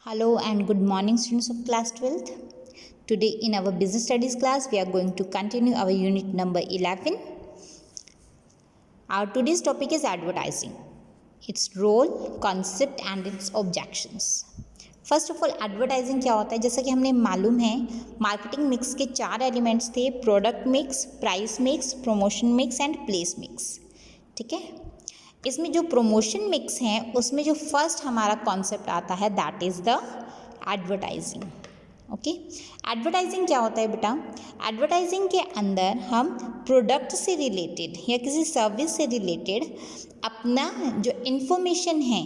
Hello and good morning, students of class 12th. Today in our business studies class we are going to continue our unit number 11. Our today's topic is advertising, its role, concept and its objections. First of all advertising क्या होता है, जैसा कि हमने मालूम है marketing mix के 4 elements थे, product mix, price mix, promotion mix and place mix. ठीक है, इसमें जो प्रमोशन मिक्स है उसमें जो फर्स्ट हमारा कॉन्सेप्ट आता है that is the advertising. Okay, advertising क्या होता है बेटा? एडवर्टाइजिंग के अंदर हम प्रोडक्ट से रिलेटेड या किसी सर्विस से रिलेटेड अपना जो इन्फॉर्मेशन है,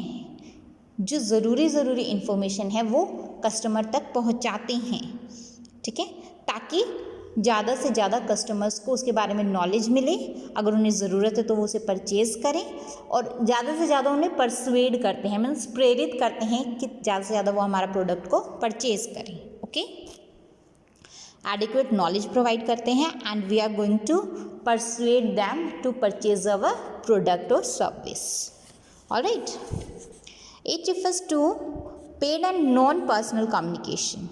जो ज़रूरी इन्फॉर्मेशन है वो कस्टमर तक पहुंचाते हैं. ठीक है, ताकि ज़्यादा से ज़्यादा कस्टमर्स को उसके बारे में नॉलेज मिले, अगर उन्हें ज़रूरत है तो वो उसे परचेज़ करें, और ज़्यादा से ज़्यादा उन्हें परसुएड करते हैं, मीन्स प्रेरित करते हैं कि ज़्यादा से ज़्यादा वो हमारा प्रोडक्ट को परचेज़ करें. ओके, एडिक्वेट नॉलेज प्रोवाइड करते हैं and we are going to persuade them to purchase our product और service. Alright, it refers to paid and non personal communication.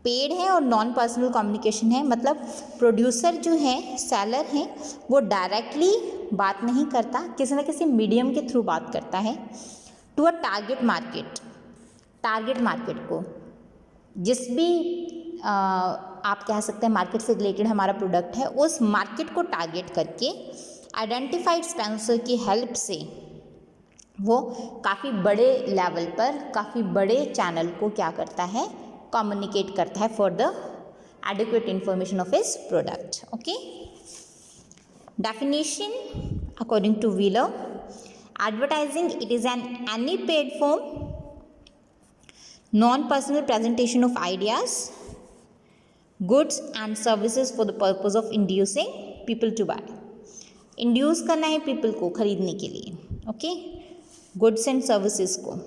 Paid है और नॉन पर्सनल कम्युनिकेशन है, मतलब producer जो है, सेलर है, वो डायरेक्टली बात नहीं करता, किसी न किसी मीडियम के थ्रू बात करता है to a target market. Target market को जिस भी आप कह सकते हैं मार्केट से रिलेटेड हमारा प्रोडक्ट है, उस मार्केट को टारगेट करके आइडेंटिफाइड स्पॉन्सर की हेल्प से वो काफ़ी बड़े लेवल पर, काफ़ी बड़े चैनल को क्या करता है, कम्युनिकेट करता है for the adequate information of his product. Okay, definition according to Wheeler, advertising it is any paid form, non personal presentation of ideas, goods and services for the purpose of inducing people to buy. Induce करना है people को खरीदने के लिए. Okay, goods and services को,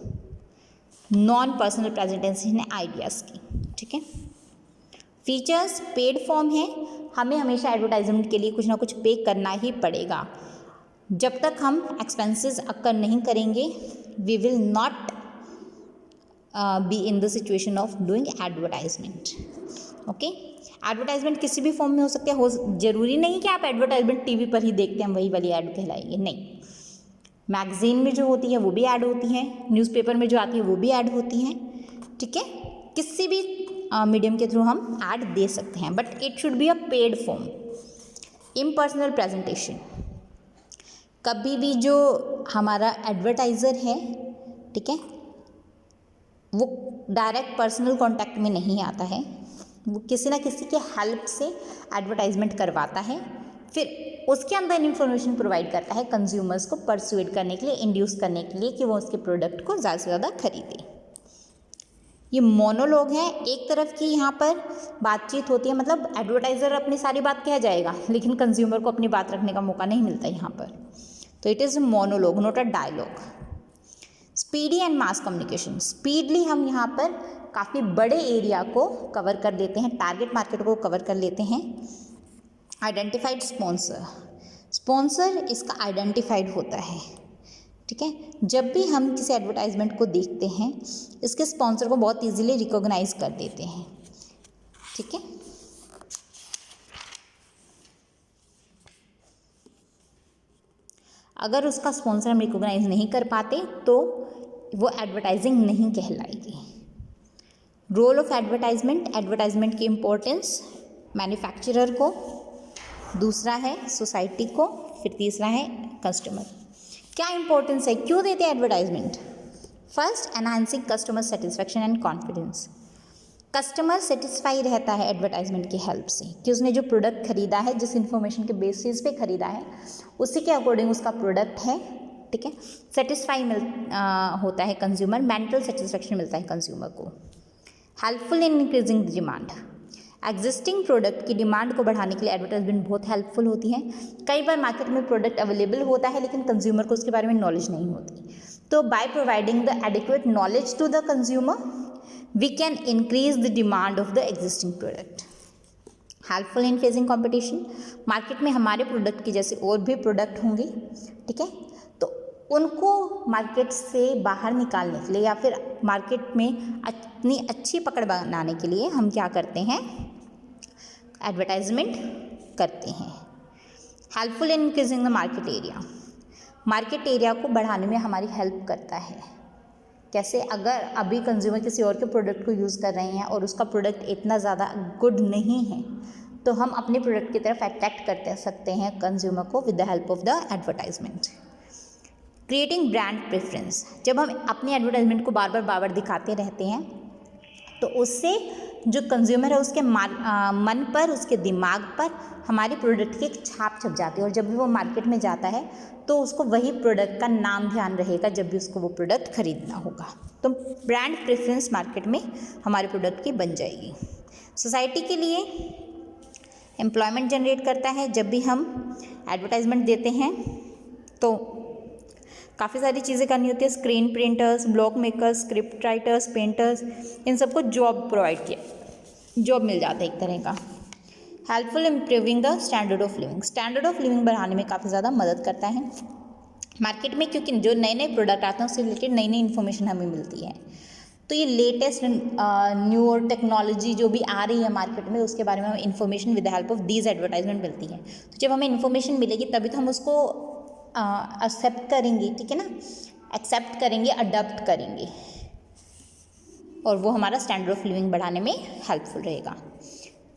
non personal presentation है ideas की. ठीक है, फीचर्स पेड फॉर्म है, हमें हमेशा एडवर्टाइजमेंट के लिए कुछ ना कुछ पे करना ही पड़ेगा. जब तक हम एक्सपेंसेस अक्कर नहीं करेंगे we will not be in the situation of doing advertisement. Okay, advertisement किसी भी फॉर्म में हो सकता है, हो ज़रूरी नहीं कि आप एडवर्टाइजमेंट टीवी पर ही देखते हैं वही वाली ऐड कहलाएगी, नहीं. मैगज़ीन में जो होती है वो भी ऐड होती है, न्यूज़पेपर में जो आती है वो भी ऐड होती हैं. ठीक है, किसी भी मीडियम के थ्रू हम ऐड दे सकते हैं, but it should be a paid form. Impersonal presentation, कभी भी जो हमारा एडवर्टाइज़र है, ठीक है, वो डायरेक्ट पर्सनल कांटेक्ट में नहीं आता है, वो किसी ना किसी के हेल्प से एडवर्टाइजमेंट करवाता है, फिर उसके अंदर इन्फॉर्मेशन प्रोवाइड करता है कंज्यूमर्स को परसुएड करने के लिए, इंड्यूस करने के लिए कि वो उसके प्रोडक्ट को ज़्यादा से ज़्यादा खरीदें. ये मोनोलॉग है, एक तरफ की यहाँ पर बातचीत होती है, मतलब एडवर्टाइज़र अपनी सारी बात कह जाएगा लेकिन कंज्यूमर को अपनी बात रखने का मौका नहीं मिलता यहाँ पर, तो it is monologue not a dialogue. Speedy and mass communication, speedily हम यहाँ पर काफ़ी बड़े एरिया को कवर कर लेते हैं, टारगेट मार्केट को कवर कर लेते हैं. आइडेंटिफाइड स्पॉन्सर, स्पॉन्सर इसका आइडेंटिफाइड होता है. ठीक है, जब भी हम किसी एडवर्टाइजमेंट को देखते हैं इसके स्पॉन्सर को बहुत इजीली रिकॉग्नाइज कर देते हैं. ठीक है, अगर उसका स्पॉन्सर हम रिकॉग्नाइज नहीं कर पाते तो वो एडवर्टाइजिंग नहीं कहलाएगी. रोल ऑफ एडवर्टाइजमेंट, एडवर्टाइजमेंट की इम्पोर्टेंस मैन्युफैक्चरर को, दूसरा है सोसाइटी को, फिर तीसरा है कस्टमर. क्या इंपॉर्टेंस है, क्यों देते हैं advertisement? First, enhancing customer satisfaction and confidence. Customer satisfy रहता है एडवर्टाइजमेंट की हेल्प से कि उसने जो प्रोडक्ट खरीदा है, जिस इन्फॉर्मेशन के बेसिस पे खरीदा है उसी के अकॉर्डिंग उसका प्रोडक्ट है. ठीक है, सेटिस्फाई होता है कंज्यूमर, मेंटल सेटिस्फैक्शन मिलता है कंज्यूमर को. Helpful in increasing demand, existing product की डिमांड को बढ़ाने के लिए एडवर्टाइजमेंट बहुत हेल्पफुल होती है. कई बार मार्केट में प्रोडक्ट अवेलेबल होता है लेकिन कंज्यूमर को उसके बारे में नॉलेज नहीं होती, तो by providing the adequate knowledge to the consumer we can increase the demand of the existing product. Helpful in facing competition, market में हमारे प्रोडक्ट की जैसे और भी प्रोडक्ट होंगे, ठीक है, तो उनको मार्केट से बाहर निकालने के लिए या फिर मार्केट में अपनी अच्छी पकड़ बनाने के लिए हम क्या करते हैं, एडवर्टाइजमेंट करते हैं। Helpful in increasing the market area, market area को बढ़ाने में हमारी हेल्प करता है। कैसे? अगर अभी कंज्यूमर किसी और के प्रोडक्ट को यूज़ कर रहे हैं और उसका प्रोडक्ट इतना ज़्यादा गुड नहीं है, तो हम अपने प्रोडक्ट की तरफ अट्रैक्ट करते सकते हैं कंज्यूमर को with the help of the advertisement. Creating brand preference, जब हम अपनी एडवर्टाइजमेंट को बार बार दिखाते रहते हैं तो उससे जो कंज्यूमर है उसके मन पर, उसके दिमाग पर हमारे प्रोडक्ट की एक छाप छप जाती है और जब भी वो मार्केट में जाता है तो उसको वही प्रोडक्ट का नाम ध्यान रहेगा जब भी उसको वो प्रोडक्ट खरीदना होगा। तो ब्रांड प्रेफरेंस मार्केट में हमारे प्रोडक्ट की बन जाएगी। सोसाइटी के लिए एम्प्लॉयमेंट जनरेट करता है, जब भी हम एडवर्टाइजमेंट देते हैं तो काफ़ी सारी चीज़ें करनी होती है। Screen printers, blog makers, script writers, painters, इन सबको जॉब प्रोवाइड किया, जॉब मिल जाता है एक तरह का। Helpful improving the standard of living, standard of living बढ़ाने में काफ़ी ज़्यादा मदद करता है मार्केट में, क्योंकि जो नए नए प्रोडक्ट आते हैं उससे रिलेटेड नई नई इन्फॉर्मेशन हमें मिलती है। तो ये लेटेस्ट न्यू और टेक्नोलॉजी जो भी आ रही है मार्केट में उसके बारे में हमें information with the help of these advertisement मिलती है। तो जब हमें इन्फॉर्मेशन मिलेगी तभी तो हम उसको एक्सेप्ट करेंगे, ठीक है ना, एक्सेप्ट करेंगे, अडॉप्ट करेंगे और वो हमारा स्टैंडर्ड ऑफ लिविंग बढ़ाने में हेल्पफुल रहेगा।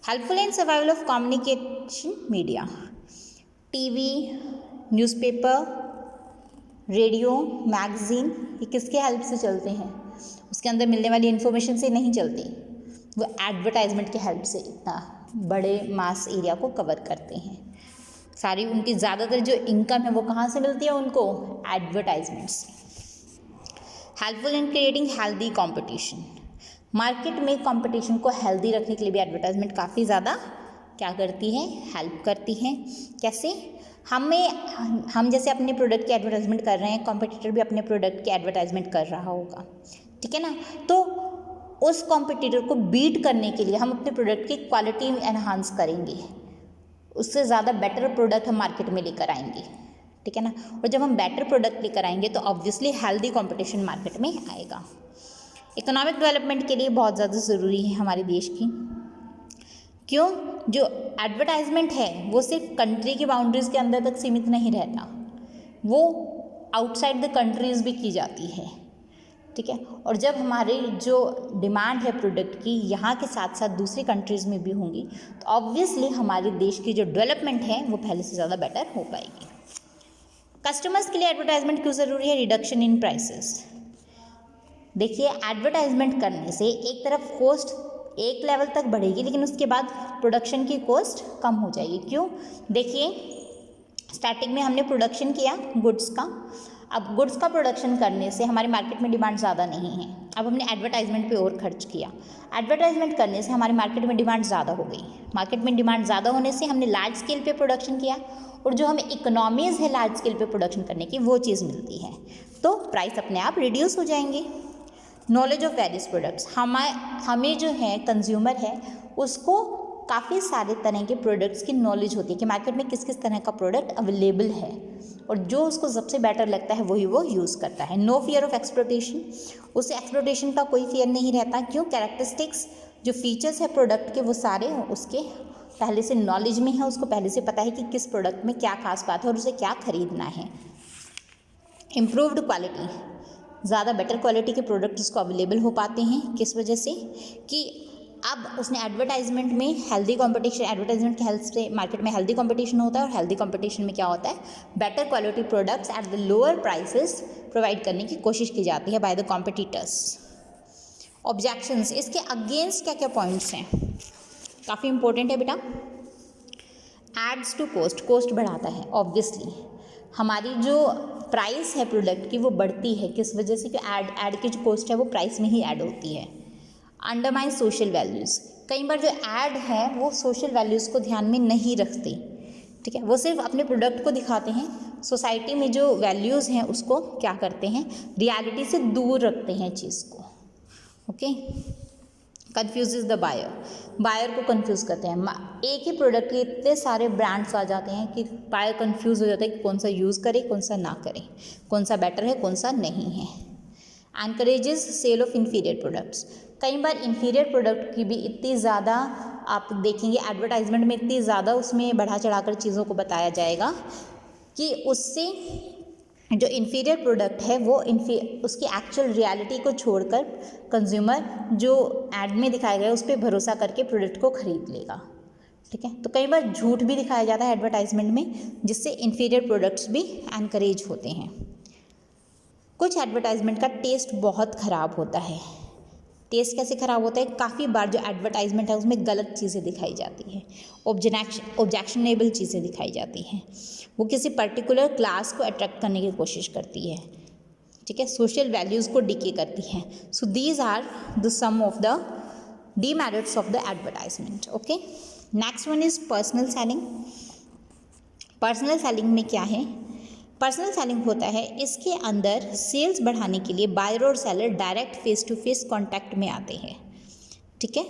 Helpful in survival of communication media, TV, newspaper, radio, magazine, ये किसके हेल्प से चलते हैं? उसके अंदर मिलने वाली इन्फॉर्मेशन से नहीं चलती, वो एडवर्टाइजमेंट के हेल्प से इतना बड़े मास एरिया को कवर करते हैं। सारी उनकी ज़्यादातर जो इनकम है वो कहाँ से मिलती है उनको? एडवर्टाइजमेंट से। Helpful in creating healthy competition, market में कंपटीशन को हेल्दी रखने के लिए भी एडवर्टाइजमेंट काफ़ी ज़्यादा क्या करती है? हेल्प करती है। कैसे? हम जैसे अपने प्रोडक्ट की एडवर्टाइजमेंट कर रहे हैं, कॉम्पिटिटर भी अपने प्रोडक्ट की एडवर्टाइजमेंट कर रहा होगा, ठीक है ना। तो उस कॉम्पिटिटर को बीट करने के लिए हम अपने प्रोडक्ट की क्वालिटी एनहांस करेंगे, उससे ज़्यादा बेटर प्रोडक्ट हम मार्केट में लेकर आएंगे, ठीक है ना। और जब हम बेटर प्रोडक्ट लेकर आएंगे तो ऑब्वियसली हेल्दी कंपटीशन मार्केट में आएगा। इकोनॉमिक डेवलपमेंट के लिए बहुत ज़्यादा ज़रूरी है हमारे देश की। क्यों? जो एडवर्टाइजमेंट है वो सिर्फ कंट्री की बाउंड्रीज़ के अंदर तक सीमित नहीं रहता, वो आउटसाइड द कंट्रीज़ भी की जाती है, ठीक है। और जब हमारी जो डिमांड है प्रोडक्ट की यहाँ के साथ साथ दूसरी कंट्रीज़ में भी होंगी तो ऑब्वियसली हमारे देश की जो डेवलपमेंट है वो पहले से ज़्यादा बेटर हो पाएगी। कस्टमर्स के लिए एडवर्टाइजमेंट क्यों ज़रूरी है? Reduction in prices. देखिए, एडवर्टाइजमेंट करने से एक तरफ कॉस्ट एक लेवल तक बढ़ेगी लेकिन उसके बाद प्रोडक्शन की कॉस्ट कम हो जाएगी। क्यों? देखिए, स्टार्टिंग में हमने प्रोडक्शन किया गुड्स का, अब गुड्स का प्रोडक्शन करने से हमारे मार्केट में डिमांड ज़्यादा नहीं है, अब हमने एडवर्टाइजमेंट पे और खर्च किया। एडवर्टाइजमेंट करने से हमारे मार्केट में डिमांड ज़्यादा हो गई, मार्केट में डिमांड ज़्यादा होने से हमने लार्ज स्केल पे प्रोडक्शन किया और जो हमें इकोनॉमीज़ है लार्ज स्केल पे प्रोडक्शन करने की वो चीज़ मिलती है, तो प्राइस अपने आप रिड्यूस हो जाएंगे। नॉलेज ऑफ वेरियस प्रोडक्ट्स, हमें जो है कंज्यूमर है उसको काफ़ी सारे तरह के प्रोडक्ट्स की नॉलेज होती है कि मार्केट में किस किस तरह का प्रोडक्ट अवेलेबल है और जो उसको सबसे बेटर लगता है वही वो यूज़ करता है। नो फियर ऑफ एक्सप्लोटेशन, उसे एक्सप्लोटेशन का कोई फियर नहीं रहता। क्यों? कैरेक्टरिस्टिक्स, जो फीचर्स है प्रोडक्ट के वो सारे उसके पहले से नॉलेज में है, उसको पहले से पता है कि किस प्रोडक्ट में क्या खास बात है और उसे क्या खरीदना है। इम्प्रूव्ड क्वालिटी, ज़्यादा बेटर क्वालिटी के प्रोडक्ट उसको अवेलेबल हो पाते हैं। किस वजह से? कि अब उसने एडवर्टाइजमेंट में हेल्दी कंपटीशन, एडवर्टाइजमेंट के हेल्प से मार्केट में हेल्दी कंपटीशन होता है और हेल्दी कंपटीशन में क्या होता है? Better quality products at the lower prices provide करने की कोशिश की जाती है बाय द कॉम्पिटिटर्स। ऑब्जेक्शंस, इसके अगेंस्ट क्या क्या पॉइंट्स हैं? काफ़ी इंपॉर्टेंट है बेटा। एड्स टू कॉस्ट, कॉस्ट बढ़ाता है। ऑब्वियसली हमारी जो प्राइस है प्रोडक्ट की वो बढ़ती है, किस वजह से? कि ऐड की जो कॉस्ट है वो प्राइस में ही ऐड होती है। अंडरमाइन सोशल वैल्यूज़, कई बार जो ऐड है वो सोशल वैल्यूज़ को ध्यान में नहीं रखते, ठीक है, वो सिर्फ अपने प्रोडक्ट को दिखाते हैं, सोसाइटी में जो वैल्यूज़ हैं उसको क्या करते हैं? रियलिटी से दूर रखते हैं चीज़ को, okay. Confuses the buyer, buyer को कंफ्यूज करते हैं। एक ही प्रोडक्ट के इतने सारे ब्रांड्स आ जाते हैं कि बायर कंफ्यूज हो जाता है कि कौन सा यूज़ करे कौन सा ना करे, कौन सा बेटर है कौन सा नहीं है। Encourages sale of inferior products, कई बार इन्फीरियर प्रोडक्ट की भी इतनी ज़्यादा आप देखेंगे एडवर्टाइजमेंट में, इतनी ज़्यादा उसमें बढ़ा चढ़ाकर चीज़ों को बताया जाएगा कि उससे जो इन्फीरियर प्रोडक्ट है वो उसकी एक्चुअल रियलिटी को छोड़कर कंज्यूमर जो एड में दिखाया गया है उस पर भरोसा करके प्रोडक्ट को खरीद लेगा। ठीक है, तो कई बार झूठ भी दिखाया जाता है एडवर्टाइजमेंट में, जिससे इन्फीरियर प्रोडक्ट्स भी एनकरेज होते हैं। कुछ एडवर्टाइजमेंट का टेस्ट बहुत ख़राब होता है। टेस्ट कैसे ख़राब होता है? काफ़ी बार जो एडवर्टाइजमेंट है उसमें गलत चीज़ें दिखाई जाती हैं, ऑब्जेक्शनेबल चीज़ें दिखाई जाती हैं, वो किसी पर्टिकुलर क्लास को अट्रैक्ट करने की कोशिश करती है। ठीक है, सोशल वैल्यूज़ को डिके करती है। So these are the some of the demerits of the advertisement. Okay, next one is personal selling. Personal selling में क्या है? पर्सनल सेलिंग होता है इसके अंदर सेल्स बढ़ाने के लिए बायर और seller direct face to face contact में आते हैं। ठीक है,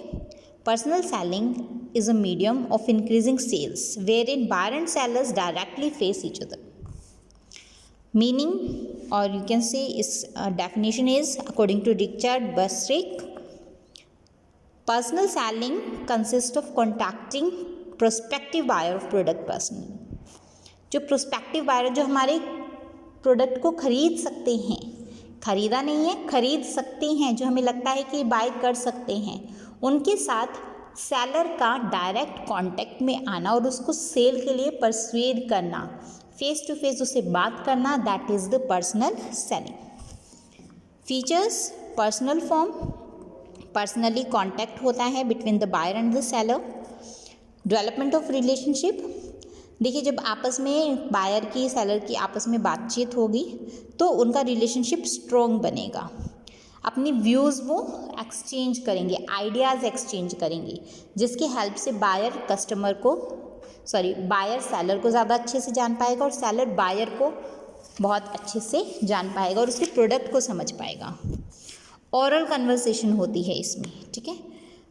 personal selling is a medium of increasing sales where in buyer and sellers directly face each other. Meaning और यू कैन से इस definition is according to Richard Buskirk, personal selling consist of contacting prospective buyer of product personally. जो prospective buyer जो हमारे product को खरीद सकते हैं, खरीदा नहीं है खरीद सकते हैं, जो हमें लगता है कि बाय कर सकते हैं, उनके साथ सेलर का डायरेक्ट कांटेक्ट में आना और उसको सेल के लिए परsuade करना, फेस टू फेस उससे बात करना, that is the personal selling. Features, personal form, personally contact होता है between the buyer and the seller. Development of relationship, देखिए जब आपस में बायर की सेलर की आपस में बातचीत होगी तो उनका रिलेशनशिप स्ट्रॉन्ग बनेगा। अपनी व्यूज़ वो एक्सचेंज करेंगे, आइडियाज़ एक्सचेंज करेंगे, जिसकी हेल्प से बायर बायर सेलर को ज़्यादा अच्छे से जान पाएगा और सेलर बायर को बहुत अच्छे से जान पाएगा और उसके प्रोडक्ट को समझ पाएगा। ओरल कन्वर्सेशन होती है इसमें। ठीक है,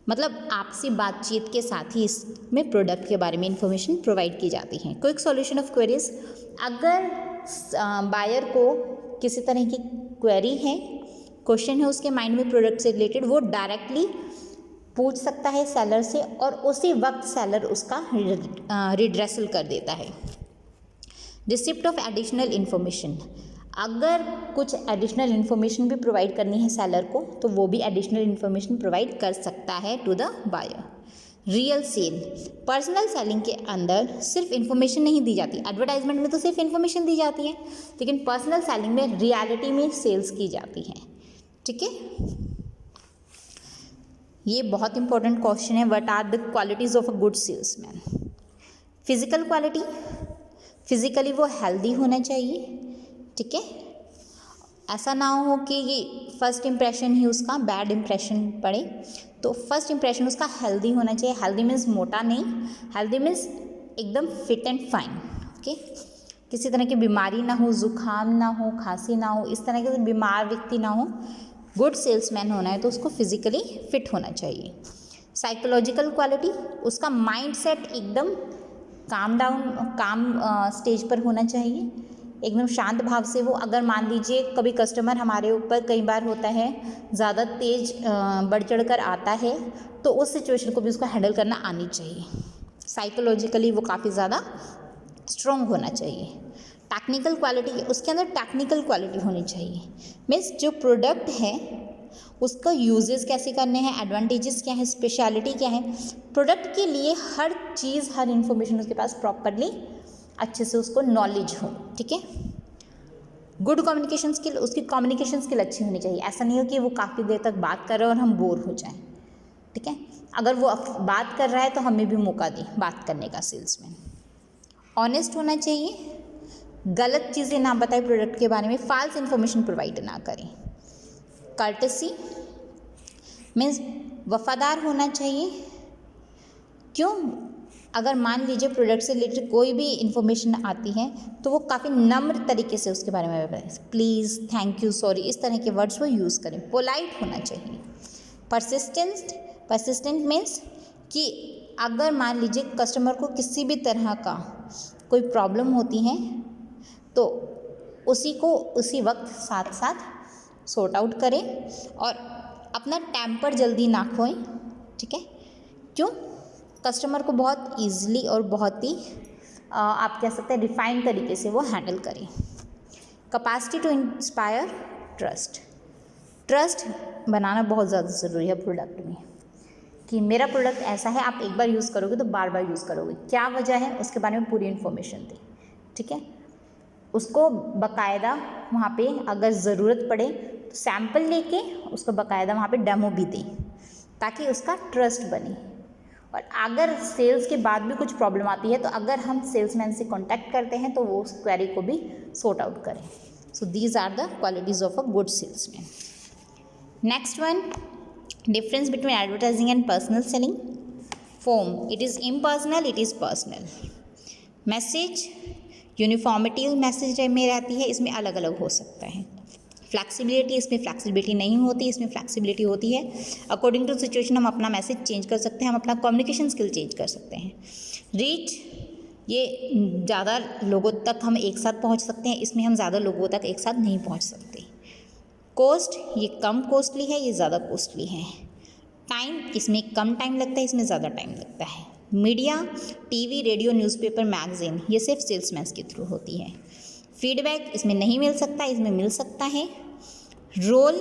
मतलब आपसी बातचीत के साथ ही इसमें प्रोडक्ट के बारे में इंफॉर्मेशन प्रोवाइड की जाती है। क्विक सॉल्यूशन ऑफ क्वेरीज, अगर बायर को किसी तरह की क्वेरी है, क्वेश्चन है उसके माइंड में प्रोडक्ट से रिलेटेड, वो डायरेक्टली पूछ सकता है सेलर से और उसी वक्त सेलर उसका रिड्रेसल कर देता है। रिसिप्ट ऑफ एडिशनल इन्फॉर्मेशन, अगर कुछ एडिशनल इन्फॉर्मेशन भी प्रोवाइड करनी है सेलर को तो वो भी एडिशनल इन्फॉर्मेशन प्रोवाइड कर सकता है to the buyer. Real sale, personal selling के अंदर सिर्फ इन्फॉर्मेशन नहीं दी जाती, एडवर्टाइजमेंट में तो सिर्फ इन्फॉर्मेशन दी जाती है, लेकिन पर्सनल सेलिंग में रियलिटी में सेल्स की जाती है। ठीक है, ये बहुत इंपॉर्टेंट क्वेश्चन है, what are the qualities of a good salesman. Physical quality, physically वो हेल्दी होना चाहिए। ठीक है, ऐसा ना हो कि फर्स्ट इंप्रेशन ही उसका बैड इंप्रेशन पड़े, तो फर्स्ट इंप्रेशन उसका हेल्दी होना चाहिए। हेल्दी मीन्स मोटा नहीं, हेल्दी मीन्स एकदम फिट एंड फाइन। ओके, किसी तरह की बीमारी ना हो, जुकाम ना हो, खांसी ना हो, इस तरह के बीमार व्यक्ति ना हो। गुड सेल्समैन होना है तो उसको फिजिकली फिट होना चाहिए। साइकोलॉजिकल क्वालिटी, उसका माइंड सेट एकदम काम स्टेज पर होना चाहिए, एकदम शांत भाव से वो, अगर मान लीजिए कभी कस्टमर हमारे ऊपर कई बार होता है ज़्यादा तेज बढ़ चढ़ कर आता है तो उस सिचुएशन को भी उसको हैंडल करना आनी चाहिए। साइकोलॉजिकली वो काफ़ी ज़्यादा स्ट्रॉन्ग होना चाहिए। टेक्निकल क्वालिटी, उसके अंदर टेक्निकल क्वालिटी होनी चाहिए, मीन्स जो प्रोडक्ट है उसका यूजेस कैसे करने हैं, एडवांटेजेस क्या है, स्पेशलिटी क्या है, प्रोडक्ट के लिए हर चीज़ हर इन्फॉर्मेशन उसके पास प्रॉपरली अच्छे से उसको नॉलेज हो। ठीक है, गुड कम्युनिकेशन स्किल, उसकी कम्युनिकेशन स्किल अच्छी होनी चाहिए। ऐसा नहीं हो कि वो काफ़ी देर तक बात कर रहे हो और हम बोर हो जाएं। ठीक है, अगर वो बात कर रहा है तो हमें भी मौका दें बात करने का सेल्समैन। ऑनेस्ट होना चाहिए, गलत चीज़ें ना बताए प्रोडक्ट के बारे में, फॉल्स इन्फॉर्मेशन प्रोवाइड ना करें। कर्टेसी मीन्स वफादार होना चाहिए। क्यों? अगर मान लीजिए प्रोडक्ट से रिलेटेड कोई भी इन्फॉर्मेशन आती है तो वो काफ़ी नम्र तरीके से उसके बारे में बताएं, प्लीज़, थैंक यू, सॉरी, इस तरह के वर्ड्स वो यूज़ करें। पोलाइट होना चाहिए। परसिस्टेंस परसिस्टेंट मीन्स कि अगर मान लीजिए कस्टमर को किसी भी तरह का कोई प्रॉब्लम होती है तो उसी को उसी वक्त साथ साथ सॉर्ट आउट करें और अपना टेम्पर जल्दी ना खोएं, ठीक है। क्यों? कस्टमर को बहुत ईजिली और बहुत ही आप कह सकते हैं रिफाइंड तरीके से वो हैंडल करें। Capacity to inspire trust. Trust बनाना बहुत ज़्यादा ज़रूरी है प्रोडक्ट में, कि मेरा प्रोडक्ट ऐसा है, आप एक बार यूज़ करोगे तो बार बार यूज़ करोगे, क्या वजह है उसके बारे में पूरी इन्फॉर्मेशन दें, ठीक है। उसको बाकायदा वहाँ पे अगर ज़रूरत पड़े तो सैम्पल लेके उसको बाकायदा वहाँ पे डेमो भी दें ताकि उसका ट्रस्ट बने। और अगर सेल्स के बाद भी कुछ प्रॉब्लम आती है तो अगर हम सेल्समैन से कांटेक्ट करते हैं तो वो उस क्वेरी को भी सॉर्ट आउट करें। So these are the qualities of a good salesman. Next one, difference between advertising and personal selling. Form, it is impersonal, it is personal. Message, uniformity message में रहती है, इसमें अलग अलग हो सकता है। फ्लैक्सिबिलिटी, इसमें फ्लैक्सिबिलिटी नहीं होती, इसमें फ्लैक्सिबिलिटी होती है। अकॉर्डिंग टू सिचुएशन हम अपना मैसेज चेंज कर सकते हैं, हम अपना कम्युनिकेशन स्किल चेंज कर सकते हैं। रीच, ये ज़्यादा लोगों तक हम एक साथ पहुंच सकते हैं, इसमें हम ज़्यादा लोगों तक एक साथ नहीं पहुंच सकते। कॉस्ट, ये कम कॉस्टली है, ये ज़्यादा कॉस्टली है। टाइम, इसमें कम टाइम लगता है, इसमें ज़्यादा टाइम लगता है। Media, TV, radio, newspaper, magazine, ये सिर्फ सेल्समैन के थ्रू होती है। फीडबैक, इसमें नहीं मिल सकता, इसमें मिल सकता है। रोल,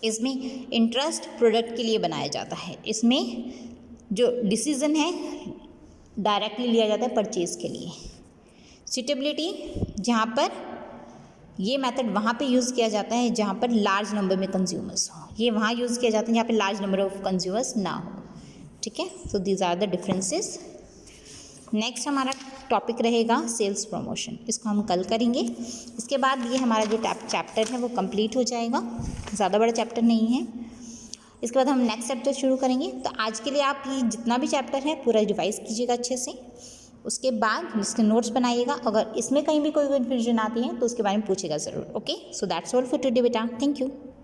इसमें इंटरेस्ट प्रोडक्ट के लिए बनाया जाता है, इसमें जो डिसीज़न है डायरेक्टली लिया जाता है परचेज़ के लिए। सूटेबिलिटी, जहाँ पर ये मेथड वहाँ पे यूज़ किया जाता है जहाँ पर लार्ज नंबर में कंज्यूमर्स हो, ये वहाँ यूज़ किया जाता है जहाँ पे लार्ज नंबर ऑफ कंज्यूमर्स ना हो, ठीक है। So these are the differences. Next हमारा टॉपिक रहेगा सेल्स प्रमोशन, इसको हम कल करेंगे। इसके बाद ये हमारा जो चैप्टर है वो कंप्लीट हो जाएगा, ज़्यादा बड़ा चैप्टर नहीं है। इसके बाद हम नेक्स्ट चैप्टर शुरू करेंगे। तो आज के लिए आप ये जितना भी चैप्टर है पूरा रिवाइज़ कीजिएगा अच्छे से, उसके बाद इसके नोट्स बनाइएगा। अगर इसमें कहीं भी कोई कन्फ्यूजन आती है तो उसके बारे में पूछेगा ज़रूर। Okay, so that's all for today बेटा, थैंक यू।